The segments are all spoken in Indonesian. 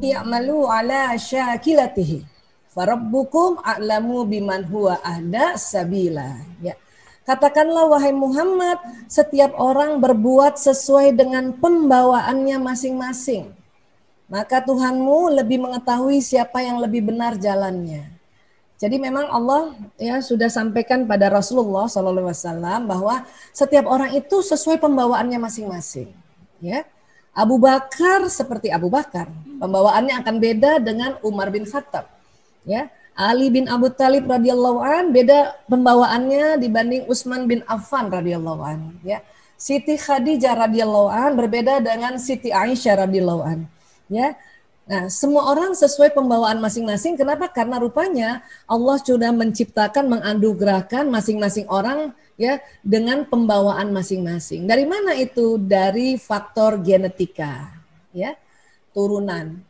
i'malu ala syakilatihi farabbukum a'lamu biman huwa ahda sabila. Ya. Katakanlah wahai Muhammad, setiap orang berbuat sesuai dengan pembawaannya masing-masing. Maka Tuhanmu lebih mengetahui siapa yang lebih benar jalannya. Jadi memang Allah ya sudah sampaikan pada Rasulullah SAW bahwa setiap orang itu sesuai pembawaannya masing-masing. Ya, Abu Bakar seperti Abu Bakar, pembawaannya akan beda dengan Umar bin Khattab. Ya, Ali bin Abu Thalib radhiyallahu an beda pembawaannya dibanding Utsman bin Affan radhiyallahu an. Ya, Siti Khadijah radhiyallahu an berbeda dengan Siti Aisyah radhiyallahu an. Ya. Nah, semua orang sesuai pembawaan masing-masing. Kenapa? Karena rupanya Allah sudah menciptakan, menganugerahkan masing-masing orang ya dengan pembawaan masing-masing. Dari mana itu? Dari faktor genetika, ya, turunan.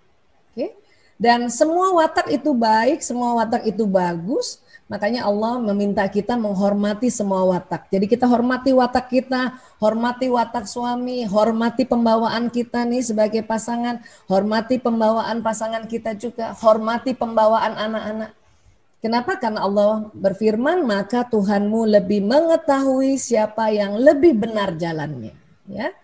Oke. Dan semua watak itu baik, semua watak itu bagus. Makanya Allah meminta kita menghormati semua watak. Jadi kita hormati watak kita, hormati watak suami, hormati pembawaan kita nih sebagai pasangan, hormati pembawaan pasangan kita juga, hormati pembawaan anak-anak. Kenapa? Karena Allah berfirman, maka Tuhanmu lebih mengetahui siapa yang lebih benar jalannya. Ya.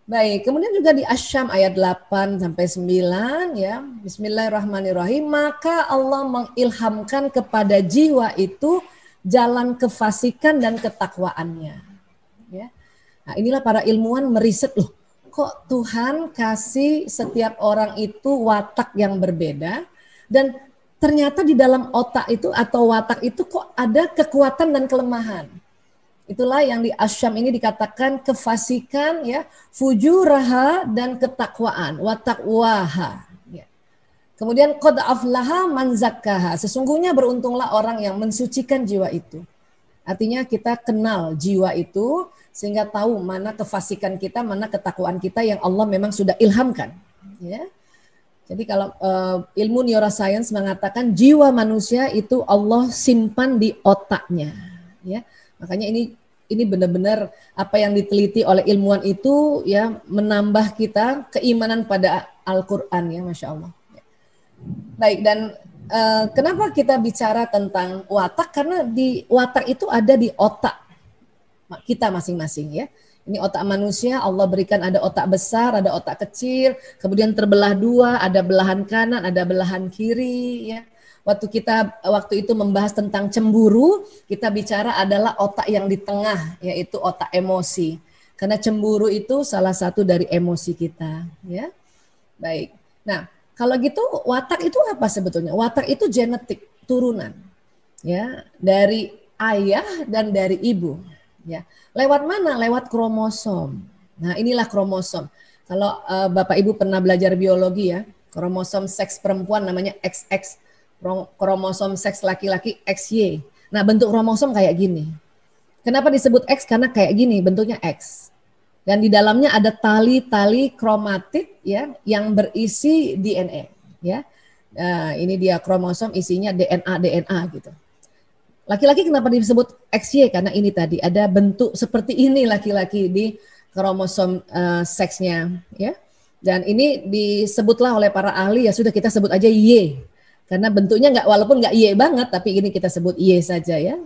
Baik, kemudian juga di Asy-Syam ayat 8 sampai 9 ya. Bismillahirrahmanirrahim. Maka Allah mengilhamkan kepada jiwa itu jalan kefasikan dan ketakwaannya. Ya. Nah, inilah para ilmuwan meriset loh. Kok Tuhan kasih setiap orang itu watak yang berbeda dan ternyata di dalam otak itu atau watak itu kok ada kekuatan dan kelemahan. Itulah yang di Asy-Syam ini dikatakan kefasikan ya, fujuraha dan ketakwaan, wa taqwaha. Ya. Kemudian qad aflaha man zakkaha. Sesungguhnya beruntunglah orang yang mensucikan jiwa itu. Artinya kita kenal jiwa itu sehingga tahu mana kefasikan kita, mana ketakwaan kita yang Allah memang sudah ilhamkan, ya. Jadi kalau ilmu neuroscience mengatakan jiwa manusia itu Allah simpan di otaknya, ya. Makanya ini benar-benar apa yang diteliti oleh ilmuwan itu ya menambah kita keimanan pada Al-Qur'an ya, Masya Allah. Baik, dan kenapa kita bicara tentang watak? Karena di watak itu ada di otak kita masing-masing ya. Ini otak manusia, Allah berikan ada otak besar, ada otak kecil, kemudian terbelah dua, ada belahan kanan, ada belahan kiri ya. Waktu itu membahas tentang cemburu, kita bicara adalah otak yang di tengah, yaitu otak emosi. Karena cemburu itu salah satu dari emosi kita, ya. Baik. Nah, kalau gitu watak itu apa sebetulnya? Watak itu genetik, turunan. Ya, dari ayah dan dari ibu, ya. Lewat mana? Lewat kromosom. Nah, inilah kromosom. Kalau Bapak Ibu pernah belajar biologi ya, kromosom seks perempuan namanya XX. Kromosom seks laki-laki XY. Nah, bentuk kromosom kayak gini. Kenapa disebut X? Karena kayak gini, bentuknya X. Dan di dalamnya ada tali-tali kromatid ya yang berisi DNA ya. Nah, ini dia kromosom isinya DNA gitu. Laki-laki kenapa disebut XY? Karena ini tadi ada bentuk seperti ini laki-laki di kromosom seksnya ya. Dan ini disebutlah oleh para ahli ya sudah kita sebut aja Y. Karena bentuknya walaupun nggak Y banget, tapi ini kita sebut Y saja ya.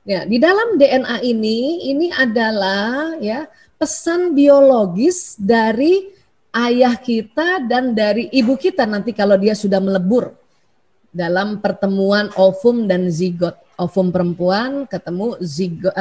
Ya, di dalam DNA ini adalah ya pesan biologis dari ayah kita dan dari ibu kita nanti kalau dia sudah melebur dalam pertemuan ovum dan zigot. Ovum perempuan ketemu zigot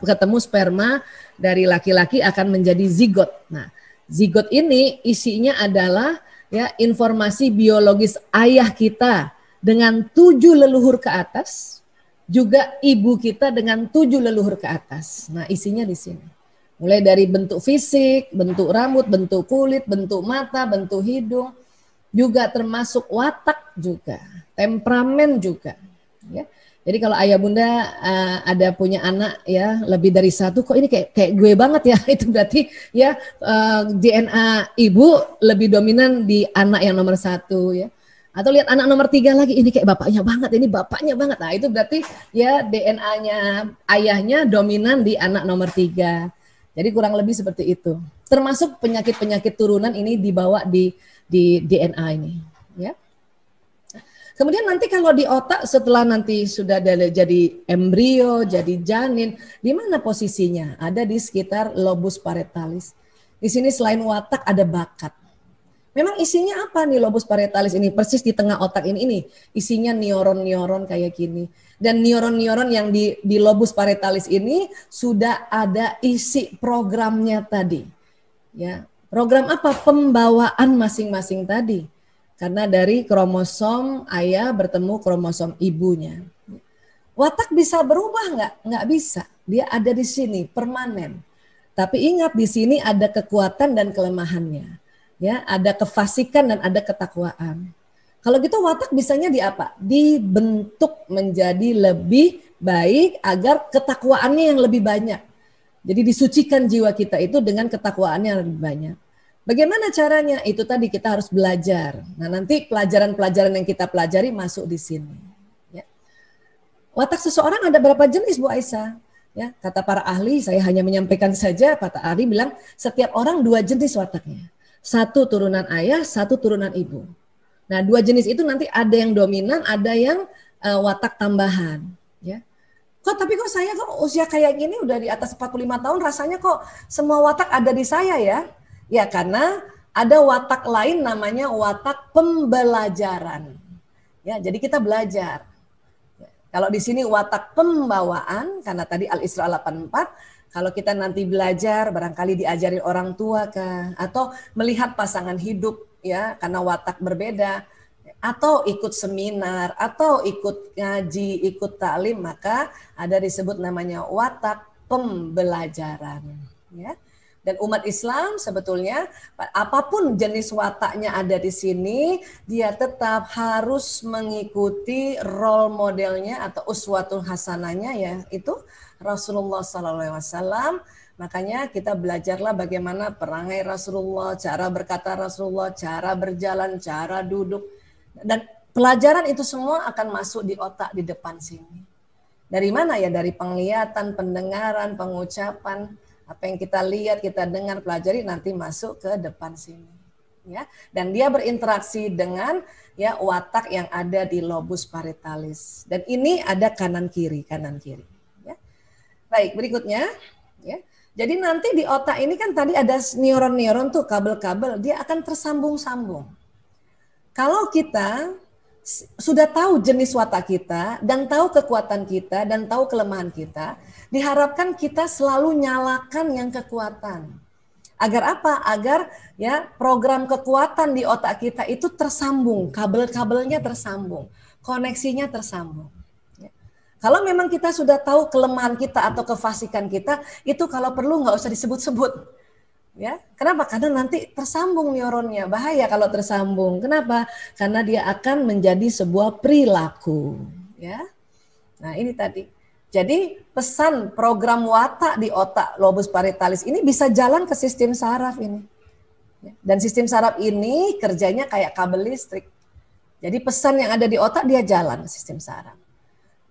ketemu sperma dari laki-laki akan menjadi zigot. Nah, zigot ini isinya adalah ya informasi biologis ayah kita dengan 7 leluhur ke atas, juga ibu kita dengan 7 leluhur ke atas. Nah, isinya di sini. Mulai dari bentuk fisik, bentuk rambut, bentuk kulit, bentuk mata, bentuk hidung, juga termasuk watak juga, temperamen juga. Ya. Jadi kalau ayah bunda ada punya anak ya lebih dari satu, kok ini kayak gue banget ya, itu berarti ya DNA ibu lebih dominan di anak yang nomor 1 ya. Atau lihat anak nomor 3 lagi, ini kayak bapaknya banget, ini bapaknya banget. Nah itu berarti ya DNA-nya ayahnya dominan di anak nomor 3. Jadi kurang lebih seperti itu Termasuk penyakit-penyakit turunan ini dibawa di DNA ini, ya. Kemudian nanti kalau di otak setelah nanti sudah jadi embrio, jadi janin, di mana posisinya? Ada di sekitar lobus parietalis. Di sini selain watak ada bakat. Memang isinya apa nih lobus parietalis ini? Persis di tengah otak ini. Isinya neuron-neuron kayak gini. Dan neuron-neuron yang di lobus parietalis ini sudah ada isi programnya tadi. Ya, program apa? Pembawaan masing-masing tadi. Karena dari kromosom ayah bertemu kromosom ibunya. Watak bisa berubah nggak? Nggak bisa. Dia ada di sini, permanen. Tapi ingat di sini ada kekuatan dan kelemahannya. Ya, ada kefasikan dan ada ketakwaan. Kalau gitu watak bisanya di apa? Dibentuk menjadi lebih baik agar ketakwaannya yang lebih banyak. Jadi disucikan jiwa kita itu dengan ketakwaannya yang lebih banyak. Bagaimana caranya? Itu tadi kita harus belajar. Nah, nanti pelajaran-pelajaran yang kita pelajari masuk di sini. Ya. Watak seseorang ada berapa jenis, Bu Aisyah? Ya, kata para ahli, saya hanya menyampaikan saja. Kata ahli bilang setiap orang 2 jenis wataknya. 1 turunan ayah, 1 turunan ibu. Nah, 2 jenis itu nanti ada yang dominan, ada yang watak tambahan. Ya. Tapi kok saya kok usia kayak gini udah di atas 45 tahun rasanya kok semua watak ada di saya ya? Ya karena ada watak lain namanya watak pembelajaran. Ya, jadi kita belajar. Kalau di sini watak pembawaan, karena tadi Al-Isra 84, kalau kita nanti belajar, barangkali diajarin orang tua kah, atau melihat pasangan hidup ya, karena watak berbeda, atau ikut seminar, atau ikut ngaji, ikut taklim, maka ada disebut namanya watak pembelajaran. Ya. Dan umat Islam sebetulnya apapun jenis wataknya ada di sini, dia tetap harus mengikuti role modelnya atau uswatul hasanahnya ya, itu Rasulullah SAW. Makanya kita belajarlah bagaimana perangai Rasulullah, cara berkata Rasulullah, cara berjalan, cara duduk. Dan pelajaran itu semua akan masuk di otak di depan sini. Dari mana ya? Dari penglihatan, pendengaran, pengucapan. Apa yang kita lihat, kita dengar, pelajari nanti masuk ke depan sini. Ya, dan dia berinteraksi dengan ya watak yang ada di lobus parietalis. Dan ini ada kanan kiri. Ya. Baik, berikutnya. Ya. Jadi nanti di otak ini kan tadi ada neuron-neuron tuh, kabel-kabel, dia akan tersambung-sambung. Kalau kita sudah tahu jenis watak kita dan tahu kekuatan kita dan tahu kelemahan kita, diharapkan kita selalu nyalakan yang kekuatan. Agar apa? Agar ya program kekuatan di otak kita itu tersambung, kabel-kabelnya tersambung, koneksinya tersambung. Ya. Kalau memang kita sudah tahu kelemahan kita atau kefasikan kita, itu kalau perlu nggak usah disebut-sebut. Ya, kenapa? Karena nanti tersambung neuronnya. Bahaya kalau tersambung. Kenapa? Karena dia akan menjadi sebuah perilaku. Ya, nah ini tadi. Jadi pesan program watak di otak lobus parietalis ini bisa jalan ke sistem saraf ini. Dan sistem saraf ini kerjanya kayak kabel listrik. Jadi pesan yang ada di otak dia jalan ke sistem saraf.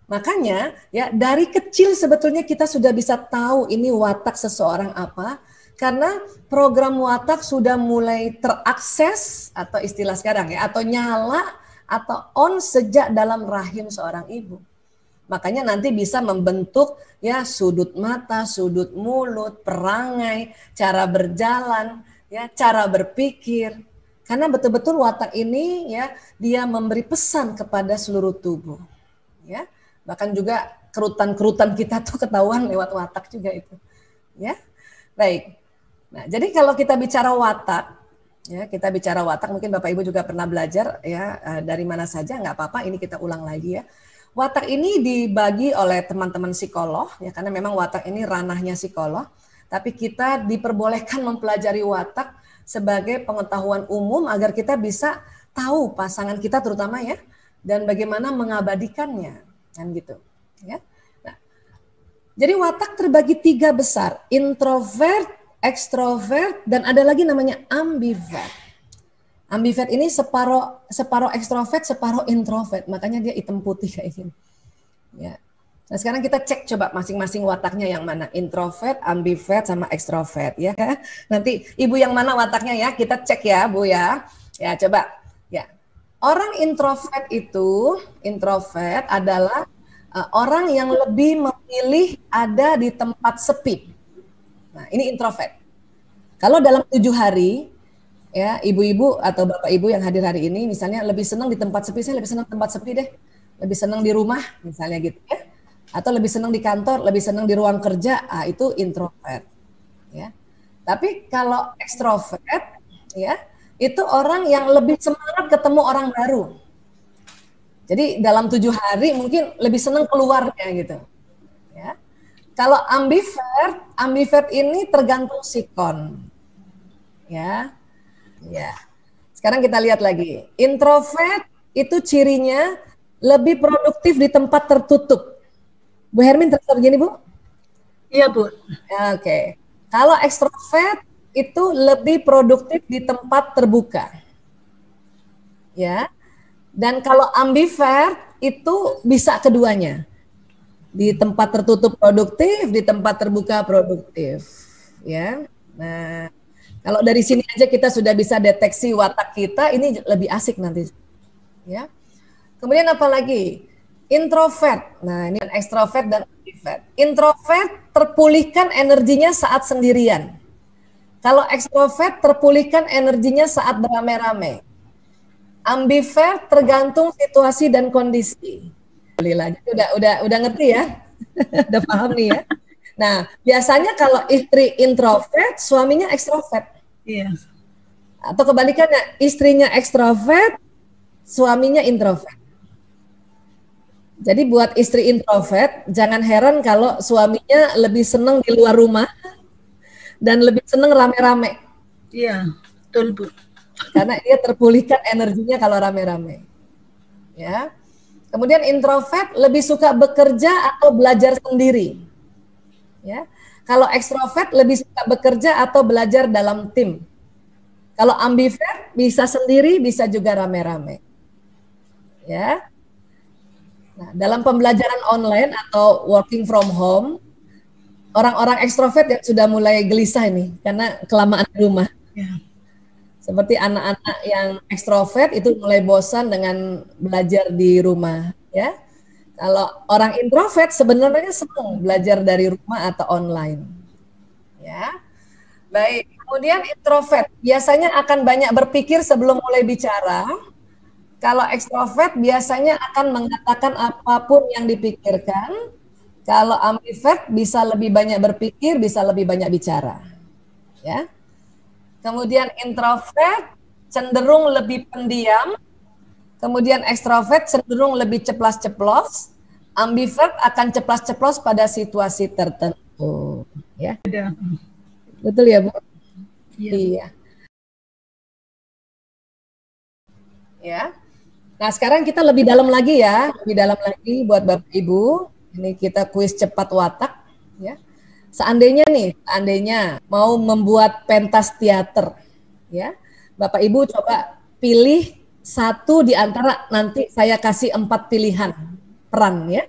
Makanya ya dari kecil sebetulnya kita sudah bisa tahu ini watak seseorang apa. Karena program watak sudah mulai terakses atau istilah sekarang ya, atau nyala atau on sejak dalam rahim seorang ibu. Makanya nanti bisa membentuk ya sudut mata, sudut mulut, perangai, cara berjalan, ya cara berpikir. Karena betul-betul watak ini ya dia memberi pesan kepada seluruh tubuh. Ya, bahkan juga kerutan-kerutan kita tuh ketahuan lewat watak juga itu. Ya, baik. Nah, jadi kalau kita bicara watak, ya kita bicara watak, mungkin Bapak Ibu juga pernah belajar ya dari mana saja, nggak apa-apa, ini kita ulang lagi ya. Watak ini dibagi oleh teman-teman psikolog, ya karena memang watak ini ranahnya psikolog, tapi kita diperbolehkan mempelajari watak sebagai pengetahuan umum agar kita bisa tahu pasangan kita terutama ya, dan bagaimana mengabadikannya, kan gitu. Ya. Nah, jadi watak terbagi 3 besar, introvert, ekstrovert, dan ada lagi namanya ambivert. Ambivert ini separuh ekstrovert, separuh introvert. Makanya dia hitam putih kayak gini. Ya. Nah, sekarang kita cek coba masing-masing wataknya yang mana, introvert, ambivert, sama ekstrovert ya. Nanti ibu yang mana wataknya ya, kita cek ya Bu ya. Ya coba ya. Orang introvert adalah orang yang lebih memilih ada di tempat sepi. Nah, ini introvert. Kalau dalam 7 hari ya, ibu-ibu atau bapak ibu yang hadir hari ini misalnya lebih senang di tempat sepi, saya lebih senang tempat sepi deh. Lebih senang di rumah misalnya gitu ya. Atau lebih senang di kantor, lebih senang di ruang kerja, itu introvert. Ya. Tapi kalau ekstrovert, ya, itu orang yang lebih semangat ketemu orang baru. Jadi dalam 7 hari mungkin lebih senang keluarnya gitu. Ya. Kalau ambivert ini tergantung sikon. Ya, ya. Sekarang kita lihat lagi. Introvert itu cirinya lebih produktif di tempat tertutup. Bu Hermin terasa begini, Bu? Iya, Bu. Oke. Kalau ekstrovert itu lebih produktif di tempat terbuka. Ya. Dan kalau ambivert itu bisa keduanya. Di tempat tertutup produktif, di tempat terbuka produktif. Ya. Nah, kalau dari sini aja kita sudah bisa deteksi watak kita, ini lebih asik nanti. Ya. Kemudian apa lagi? Introvert. Nah, ini ekstrovert dan ambivert. Introvert terpulihkan energinya saat sendirian. Kalau ekstrovert terpulihkan energinya saat beramai-ramai. Ambivert tergantung situasi dan kondisi. Udah ngerti ya? Udah paham nih ya. Nah, biasanya kalau istri introvert, suaminya ekstrovert. Iya. Atau kebalikannya, istrinya ekstrovert, suaminya introvert. Jadi buat istri introvert, jangan heran kalau suaminya lebih senang di luar rumah dan lebih senang rame-rame. Iya, betul Bu. Karena dia terpulihkan energinya kalau rame-rame. Ya. Kemudian introvert lebih suka bekerja atau belajar sendiri. Ya. Kalau ekstrovert lebih suka bekerja atau belajar dalam tim. Kalau ambivert bisa sendiri, bisa juga rame-rame. Ya. Nah, dalam pembelajaran online atau working from home, orang-orang ekstrovert yang sudah mulai gelisah ini karena kelamaan di rumah. Ya. Seperti anak-anak yang ekstrovert itu mulai bosan dengan belajar di rumah, ya. Kalau orang introvert sebenarnya senang belajar dari rumah atau online. Ya. Baik, kemudian introvert biasanya akan banyak berpikir sebelum mulai bicara. Kalau ekstrovert biasanya akan mengatakan apapun yang dipikirkan. Kalau ambivert bisa lebih banyak berpikir, bisa lebih banyak bicara. Ya. Kemudian introvert cenderung lebih pendiam. Kemudian ekstrovert cenderung lebih ceplas-ceplos. Ambivert akan ceplas-ceplos pada situasi tertentu. Ya. Betul ya, Bu? Iya. Ya. Nah, sekarang kita lebih dalam lagi ya, lebih dalam lagi buat Bapak Ibu. Ini kita kuis cepat watak, ya. Seandainya mau membuat pentas teater, ya, Bapak Ibu coba pilih satu di antara, nanti saya kasih 4 pilihan peran, ya,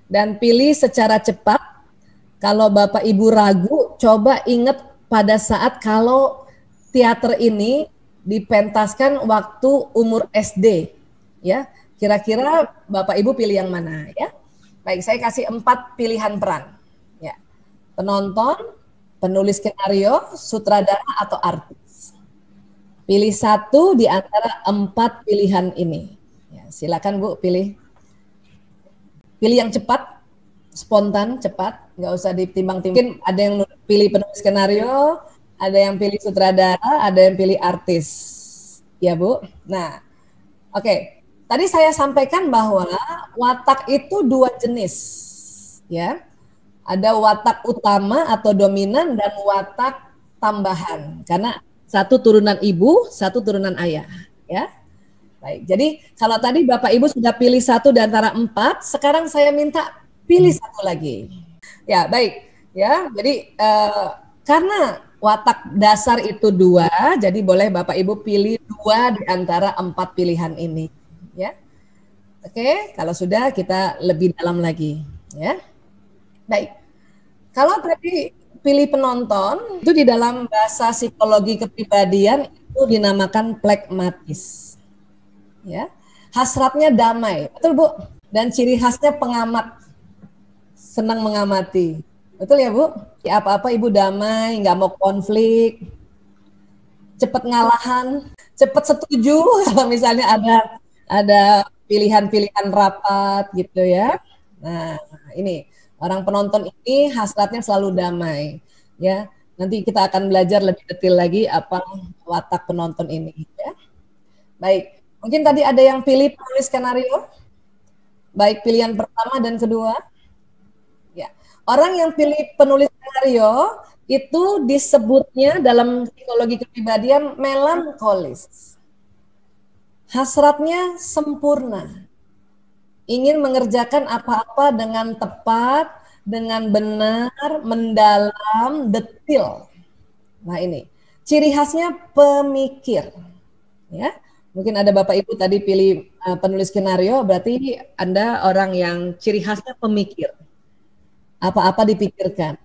dan pilih secara cepat. Kalau Bapak Ibu ragu, coba ingat pada saat kalau teater ini dipentaskan waktu umur SD. Ya, kira-kira Bapak Ibu pilih yang mana ya? Baik, saya kasih 4 pilihan peran. Ya, penonton, penulis skenario, sutradara atau artis. Pilih satu di antara 4 pilihan ini. Ya, silakan Bu pilih. Pilih yang cepat, spontan, cepat, nggak usah ditimbang-timbang. Ada yang pilih penulis skenario, ada yang pilih sutradara, ada yang pilih artis. Ya Bu. Nah, oke. Tadi saya sampaikan bahwa watak itu 2 jenis, ya. Ada watak utama atau dominan dan watak tambahan. Karena satu turunan ibu, satu turunan ayah, ya. Baik. Jadi kalau tadi Bapak Ibu sudah pilih satu di antara 4, sekarang saya minta pilih satu lagi. Ya, baik. Ya, jadi karena watak dasar itu 2, jadi boleh Bapak Ibu pilih 2 di antara 4 pilihan ini. Ya, oke. Kalau sudah kita lebih dalam lagi. Ya, baik. Kalau tadi pilih penonton, itu di dalam bahasa psikologi kepribadian itu dinamakan plekmatis. Ya, hasratnya damai, betul Bu? Dan ciri khasnya pengamat, senang mengamati. Betul ya Bu? Ya, apa-apa Ibu damai, nggak mau konflik, cepat ngalahan, cepat setuju kalau misalnya ada pilihan-pilihan rapat gitu ya. Nah, ini orang penonton ini hasratnya selalu damai ya. Nanti kita akan belajar lebih detail lagi apa watak penonton ini ya. Baik, mungkin tadi ada yang pilih penulis skenario, baik pilihan pertama dan kedua. Ya, orang yang pilih penulis skenario itu disebutnya dalam psikologi kepribadian melankolis. Hasratnya sempurna, ingin mengerjakan apa-apa dengan tepat, dengan benar, mendalam, detil. Nah ini, ciri khasnya pemikir. Ya, mungkin ada Bapak Ibu tadi pilih penulis skenario, berarti Anda orang yang ciri khasnya pemikir. Apa-apa dipikirkan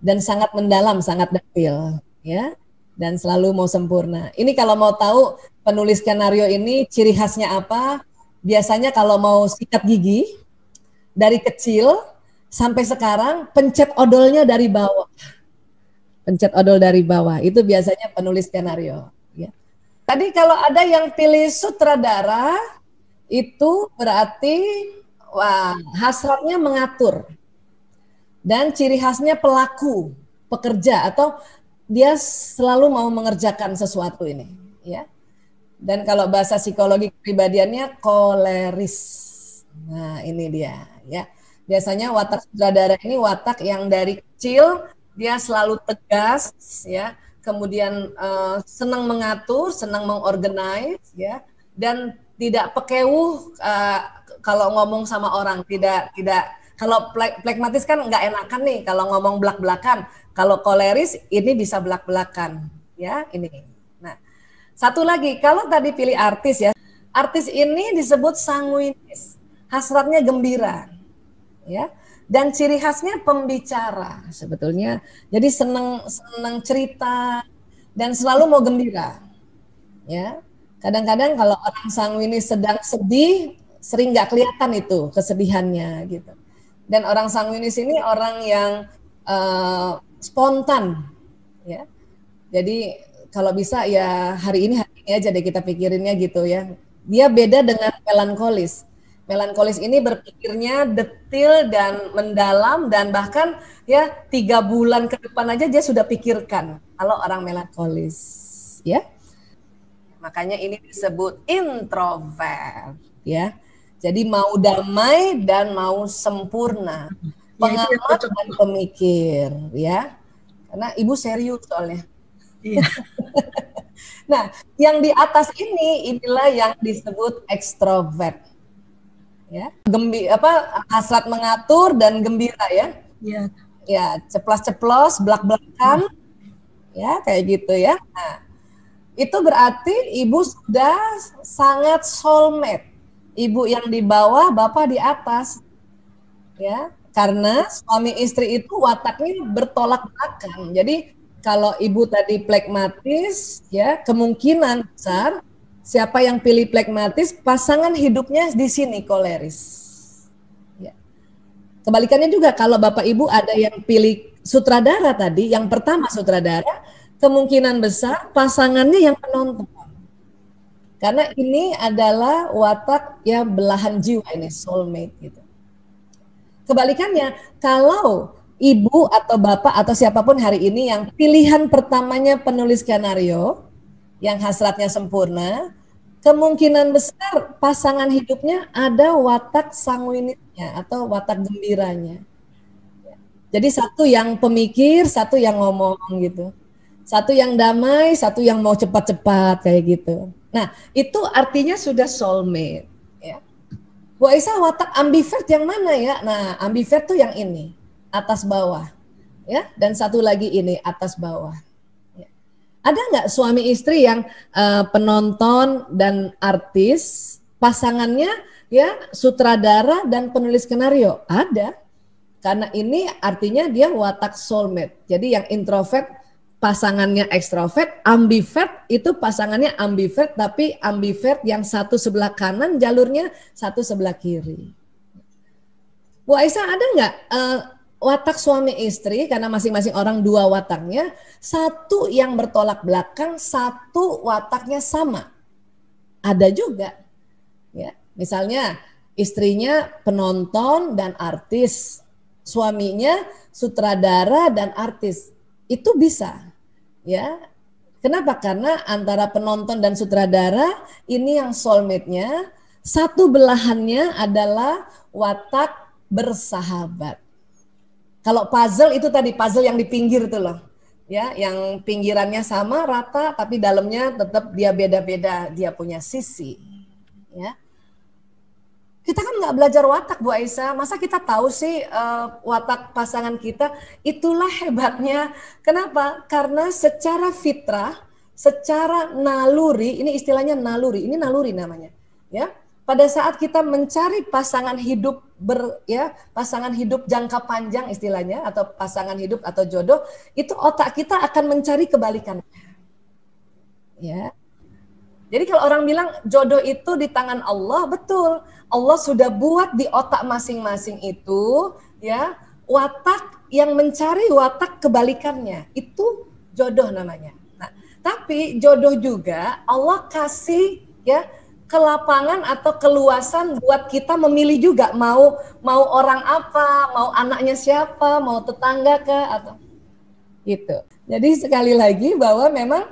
dan sangat mendalam, sangat detil, ya. Dan selalu mau sempurna. Ini kalau mau tahu penulis skenario ini ciri khasnya apa? Biasanya kalau mau sikat gigi dari kecil sampai sekarang pencet odolnya dari bawah. Pencet odol dari bawah itu biasanya penulis skenario, ya. Tadi kalau ada yang pilih sutradara itu berarti wah, hasratnya mengatur. Dan ciri khasnya pelaku, pekerja atau dia selalu mau mengerjakan sesuatu ini, ya. Dan kalau bahasa psikologi kepribadiannya koleris. Nah, ini dia, ya. Biasanya watak sutradara ini watak yang dari kecil dia selalu tegas, ya. Kemudian senang mengatur, senang mengorganize, ya. Dan tidak pekewuh kalau ngomong sama orang, tidak kalau plekmatis kan nggak enakan nih kalau ngomong belak-belakan. Kalau koleris ini bisa belak-belakan, ya ini. Nah, satu lagi kalau tadi pilih artis ya, artis ini disebut sanguinis, hasratnya gembira, ya. Dan ciri khasnya pembicara sebetulnya. Jadi senang cerita dan selalu mau gembira, ya. Kadang-kadang kalau orang sanguinis sedang sedih, sering nggak kelihatan itu kesedihannya gitu. Dan orang sanguinis ini orang yang spontan, ya. Jadi kalau bisa ya hari ini aja deh kita pikirinnya gitu ya. Dia beda dengan melankolis. Melankolis ini berpikirnya detil dan mendalam dan bahkan ya 3 bulan ke depan aja dia sudah pikirkan. Kalau orang melankolis, ya. Makanya ini disebut introvert, ya. Jadi mau damai dan mau sempurna, pengamat dan pemikir, ya. Karena Ibu serius soalnya. Iya. Nah, yang di atas ini inilah yang disebut ekstrovert, ya. Hasrat mengatur dan gembira, ya. Iya. Ya, ceplas-ceplos, belak-belakan, ya kayak gitu ya. Nah, itu berarti Ibu sudah sangat soulmate. Ibu yang di bawah, Bapak di atas. Ya, karena suami istri itu wataknya bertolak belakang. Jadi kalau Ibu tadi plekmatis, ya, kemungkinan besar siapa yang pilih plekmatis, pasangan hidupnya di sini koleris. Ya. Kebalikannya juga kalau Bapak Ibu ada yang pilih sutradara tadi, yang pertama sutradara, kemungkinan besar pasangannya yang penonton. Karena ini adalah watak ya belahan jiwa ini, soulmate gitu. Kebalikannya, kalau ibu atau bapak atau siapapun hari ini yang pilihan pertamanya penulis skenario, yang hasratnya sempurna, kemungkinan besar pasangan hidupnya ada watak sanguinisnya atau watak gembiranya. Jadi satu yang pemikir, satu yang ngomong gitu. Satu yang damai, satu yang mau cepat-cepat kayak gitu. Nah, itu artinya sudah soulmate. Ya. Bu Aisyah, watak ambivert yang mana ya? Nah, ambivert tuh yang ini, atas bawah. Ya, dan satu lagi ini, atas bawah. Ya. Ada nggak suami istri yang penonton dan artis, pasangannya ya sutradara dan penulis skenario? Ada. Karena ini artinya dia watak soulmate. Jadi yang introvert pasangannya ekstrovert, ambivert itu pasangannya ambivert, tapi ambivert yang satu sebelah kanan jalurnya, satu sebelah kiri. Bu Aisyah, ada nggak watak suami istri, karena masing-masing orang dua wataknya, satu yang bertolak belakang, satu wataknya sama? Ada juga. Ya, misalnya istrinya penonton dan artis, suaminya sutradara dan artis, itu bisa, ya. Kenapa? Karena antara penonton dan sutradara ini yang soulmate-nya, satu belahannya adalah watak bersahabat. Kalau puzzle itu tadi puzzle yang di pinggir itu loh, ya, yang pinggirannya sama rata tapi dalamnya tetap dia beda-beda, dia punya sisi, ya. Kita kan nggak belajar watak Bu Aisyah, masa kita tahu sih watak pasangan kita? Itulah hebatnya. Kenapa? Karena secara fitrah, secara naluri, ini istilahnya naluri, ini naluri namanya. Ya, pada saat kita mencari pasangan hidup pasangan hidup jangka panjang istilahnya, atau pasangan hidup atau jodoh, itu otak kita akan mencari kebalikannya. Ya. Jadi kalau orang bilang jodoh itu di tangan Allah, betul. Allah sudah buat di otak masing-masing itu, ya, watak yang mencari watak kebalikannya. Itu jodoh namanya. Nah, tapi jodoh juga Allah kasih, ya, kelapangan atau keluasan buat kita memilih juga mau orang apa, mau anaknya siapa, mau tetangga kah, atau gitu. Jadi sekali lagi bahwa memang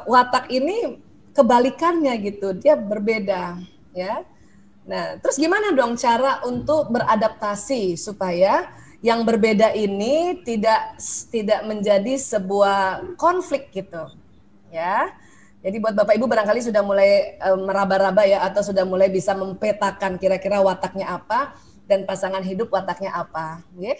watak ini kebalikannya gitu, dia berbeda, ya. Nah, terus gimana dong cara untuk beradaptasi supaya yang berbeda ini tidak menjadi sebuah konflik gitu, ya. Jadi buat Bapak Ibu barangkali sudah mulai meraba-raba ya, atau sudah mulai bisa mempetakan kira-kira wataknya apa dan pasangan hidup wataknya apa, ya.